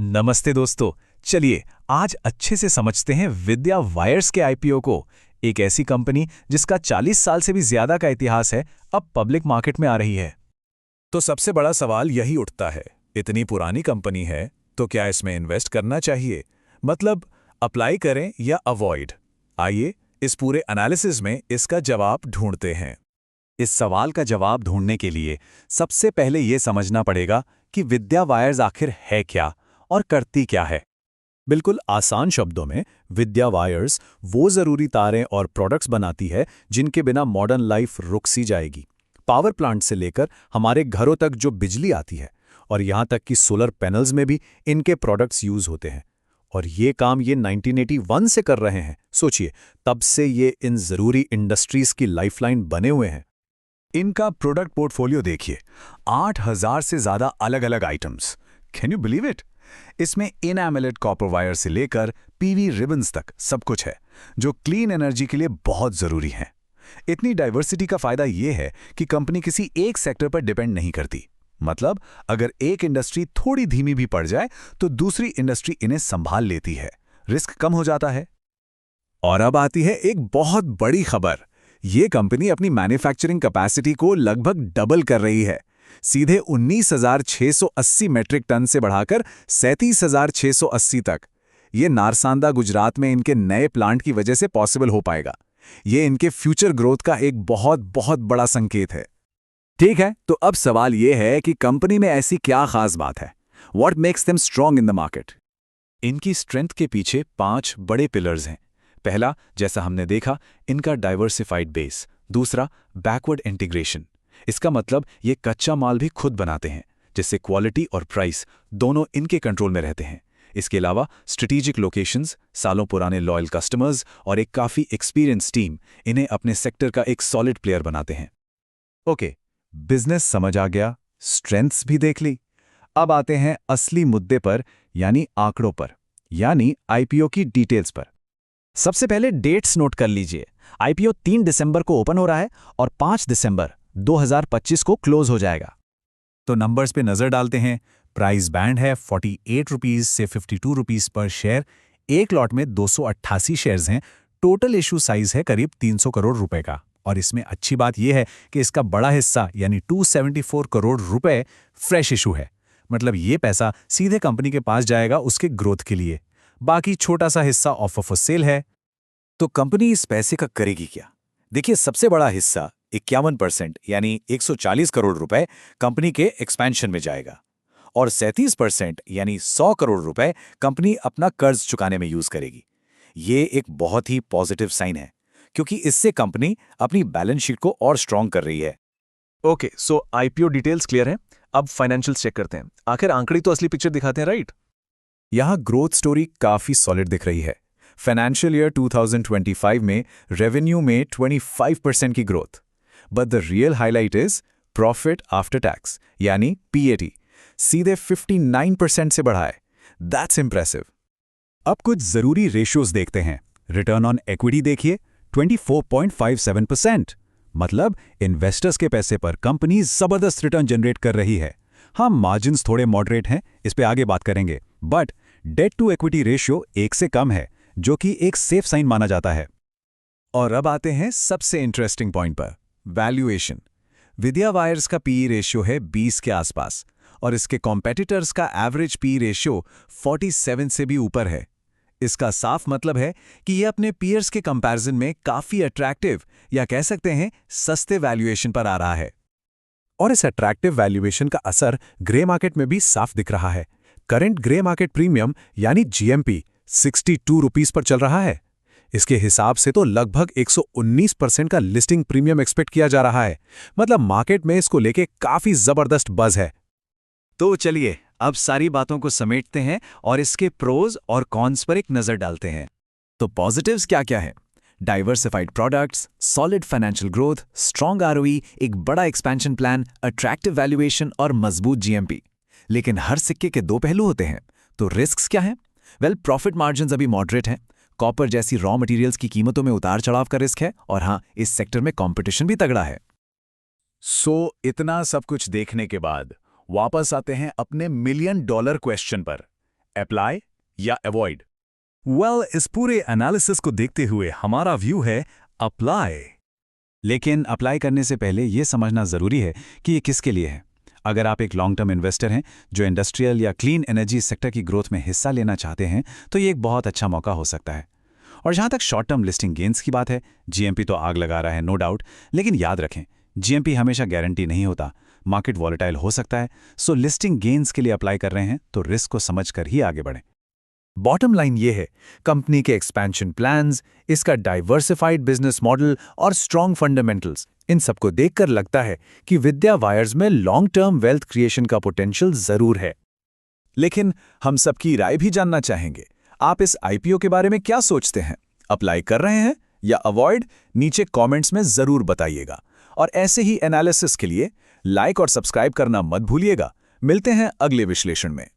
नमस्ते दोस्तों। चलिए आज अच्छे से समझते हैं विद्या वायर्स के आईपीओ को। एक ऐसी कंपनी जिसका 40 साल से भी ज्यादा का इतिहास है, अब पब्लिक मार्केट में आ रही है। तो सबसे बड़ा सवाल यही उठता है, इतनी पुरानी कंपनी है तो क्या इसमें इन्वेस्ट करना चाहिए? मतलब अप्लाई करें या अवॉइड? आइए इस पूरे एनालिसिस में इसका जवाब ढूंढते हैं। इस सवाल का जवाब ढूंढने के लिए सबसे पहले ये समझना पड़ेगा कि विद्या वायर्स आखिर है क्या और करती क्या है। बिल्कुल आसान शब्दों में, विद्या वायर्स वो ज़रूरी तारें और प्रोडक्ट्स बनाती है जिनके बिना मॉडर्न लाइफ रुक सी जाएगी। पावर प्लांट से लेकर हमारे घरों तक जो बिजली आती है और यहाँ तक कि सोलर पैनल्स में भी इनके प्रोडक्ट्स यूज़ होते हैं। और ये काम ये 1981 से कर रहे हैं। सोचिए, तब से ये इन ज़रूरी इंडस्ट्रीज़ की लाइफलाइन बने हुए हैं। इनका प्रोडक्ट पोर्टफोलियो देखिए, 8000 से ज़्यादा अलग अलग items. Can you believe it? इसमें इनएमेलेड कॉपर वायर से लेकर पीवी रिबन्स तक सब कुछ है, जो क्लीन एनर्जी के लिए बहुत ज़रूरी है। इतनी डाइवर्सिटी का फ़ायदा ये है कि कंपनी किसी एक सेक्टर पर डिपेंड नहीं करती। मतलब अगर एक इंडस्ट्री थोड़ी धीमी भी पड़ जाए तो दूसरी इंडस्ट्री इन्हें संभाल लेती है, रिस्क कम हो जाता है। और अब आती है एक बहुत बड़ी खबर। ये कंपनी अपनी मैन्युफैक्चरिंग कैपेसिटी को लगभग डबल कर रही है, सीधे 19,680 मेट्रिक टन से बढ़ाकर 37,680 तक। ये नारसांदा गुजरात में इनके नए प्लांट की वजह से पॉसिबल हो पाएगा। ये इनके फ्यूचर ग्रोथ का एक बहुत बहुत बड़ा संकेत है। ठीक है, तो अब सवाल ये है कि कंपनी में ऐसी क्या खास बात है? What makes them strong in the market? इनकी स्ट्रेंथ के पीछे 5 बड़े पिलर्स हैं। पहला, जैसा हमने देखा, इनका डाइवर्सिफाइड बेस। दूसरा, बैकवर्ड इंटीग्रेशन। इसका मतलब ये कच्चा माल भी खुद बनाते हैं, जिससे क्वालिटी और प्राइस दोनों इनके कंट्रोल में रहते हैं। इसके अलावा स्ट्रेटेजिक लोकेशंस, सालों पुराने लॉयल कस्टमर्स और एक काफ़ी एक्सपीरियंस टीम इन्हें अपने सेक्टर का एक सॉलिड प्लेयर बनाते हैं। ओके, बिजनेस समझ आ गया, स्ट्रेंथ्स भी देख ली। अब आते हैं असली मुद्दे पर, यानी आंकड़ों पर, यानी आईपीओ की डिटेल्स पर। सबसे पहले डेट्स नोट कर लीजिए। आईपीओ 3 दिसंबर को ओपन हो रहा है और 5 दिसंबर 2025 को क्लोज हो जाएगा। तो नंबर्स पे नजर डालते हैं। प्राइस बैंड है 48 रुपीज से 52 रुपीज पर शेयर। एक लॉट में 288 शेयर्स हैं। टोटल इशू साइज है करीब 300 करोड़ रुपए का। और इसमें अच्छी बात यह है कि इसका बड़ा हिस्सा यानी 274 करोड़ रुपए फ्रेश इशू है। मतलब ये पैसा सीधे कंपनी के पास जाएगा उसके ग्रोथ के लिए। बाकी छोटा सा हिस्सा ऑफर फॉर सेल है। तो कंपनी इस पैसे का करेगी क्या? देखिए, सबसे बड़ा हिस्सा 51% यानी 140 करोड़ रुपए कंपनी के एक्सपेंशन में जाएगा और 37% यानी 100 करोड़ रुपए कंपनी अपना कर्ज चुकाने में यूज करेगी। ये एक बहुत ही पॉजिटिव साइन है, क्योंकि इससे कंपनी अपनी बैलेंस शीट को और स्ट्रांग कर रही है। ओके, सो आईपीओ डिटेल्स क्लियर हैं। अब फाइनेंशियल्स चेक करते हैं। आखिर आंकड़े तो असली पिक्चर दिखाते हैं, राइट? यहाँ ग्रोथ स्टोरी काफी सॉलिड दिख रही है। फाइनेंशियल ईयर 2025 में रेवेन्यू में 25% की growth. But the real highlight is profit after tax, यानी पीएटी, सीधे 59% से बढ़ा है। That's impressive. अब कुछ जरूरी रेशियोज देखते हैं। रिटर्न ऑन इक्विटी देखिए, 24.57%। मतलब इन्वेस्टर्स के पैसे पर कंपनी जबरदस्त रिटर्न जनरेट कर रही है। हाँ, मार्जिन्स थोड़े मॉडरेट हैं, इस पे आगे बात करेंगे। But debt to equity ratio 1 से कम है, जो कि एक सेफ साइन माना जाता है। और अब आते हैं सबसे इंटरेस्टिंग पॉइंट पर, वैल्यूएशन। विद्या वायर्स का पीई रेशियो है 20 के आसपास और इसके कॉम्पेटिटर्स का एवरेज पीई रेशियो 47 से भी ऊपर है। इसका साफ मतलब है कि यह अपने पीयर्स के कंपैरिजन में काफी अट्रैक्टिव, या कह सकते हैं सस्ते वैल्यूएशन पर आ रहा है। और इस अट्रैक्टिव वैल्यूएशन का असर ग्रे मार्केट में भी साफ दिख रहा है। करंट ग्रे मार्केट प्रीमियम यानी जीएमपी 62 रुपीस पर चल रहा है। इसके हिसाब से तो लगभग 119% का लिस्टिंग प्रीमियम एक्सपेक्ट किया जा रहा है। मतलब मार्केट में इसको लेके काफी जबरदस्त बज़ है। तो चलिए अब सारी बातों को समेटते हैं और इसके प्रोज और कॉन्स पर एक नजर डालते हैं। तो पॉजिटिव्स क्या क्या है? Diversified products, solid financial growth, strong ROE, एक बड़ा एक्सपेंशन प्लान, अट्रैक्टिव वैल्यूएशन और मजबूत जीएमपी। लेकिन हर सिक्के के दो पहलू होते हैं। तो रिस्क्स क्या हैं? वेल, प्रॉफिट मार्जिन्स अभी मॉडरेट हैं। कॉपर जैसी रॉ मटेरियल्स की कीमतों में उतार चढ़ाव का रिस्क है। और हाँ, इस सेक्टर में कंपटीशन भी तगड़ा है। सो इतना सब कुछ देखने के बाद वापस आते हैं अपने $1 मिलियन क्वेश्चन पर। अप्लाई या अवॉइड? वेल, इस पूरे एनालिसिस को देखते हुए हमारा व्यू है अप्लाई। लेकिन अप्लाई करने से पहले ये समझना ज़रूरी है कि ये किसके लिए है। अगर आप एक लॉन्ग टर्म इन्वेस्टर हैं जो इंडस्ट्रियल या क्लीन एनर्जी सेक्टर की ग्रोथ में हिस्सा लेना चाहते हैं, तो ये एक बहुत अच्छा मौका हो सकता है। और जहाँ तक शॉर्ट टर्म लिस्टिंग गेन्स की बात है, जीएमपी तो आग लगा रहा है, नो डाउट। लेकिन याद रखें, जीएमपी हमेशा गारंटी नहीं होता, मार्केट वॉलेटाइल हो सकता है। सो लिस्टिंग गेन्स के लिए अप्लाई कर रहे हैं तो रिस्क को समझकर ही आगे बढ़ें। बॉटम लाइन ये है, कंपनी के एक्सपेंशन प्लान्स, इसका डाइवर्सिफाइड बिजनेस मॉडल और स्ट्रॉन्ग फंडामेंटल्स, इन सबको देखकर लगता है कि विद्या वायर्स में लॉन्ग टर्म वेल्थ क्रिएशन का पोटेंशियल जरूर है। लेकिन हम सबकी राय भी जानना चाहेंगे। आप इस आईपीओ के बारे में क्या सोचते हैं? अप्लाई कर रहे हैं या अवॉइड? नीचे कमेंट्स में जरूर बताइएगा। और ऐसे ही एनालिसिस के लिए लाइक और सब्सक्राइब करना मत भूलिएगा। मिलते हैं अगले विश्लेषण में।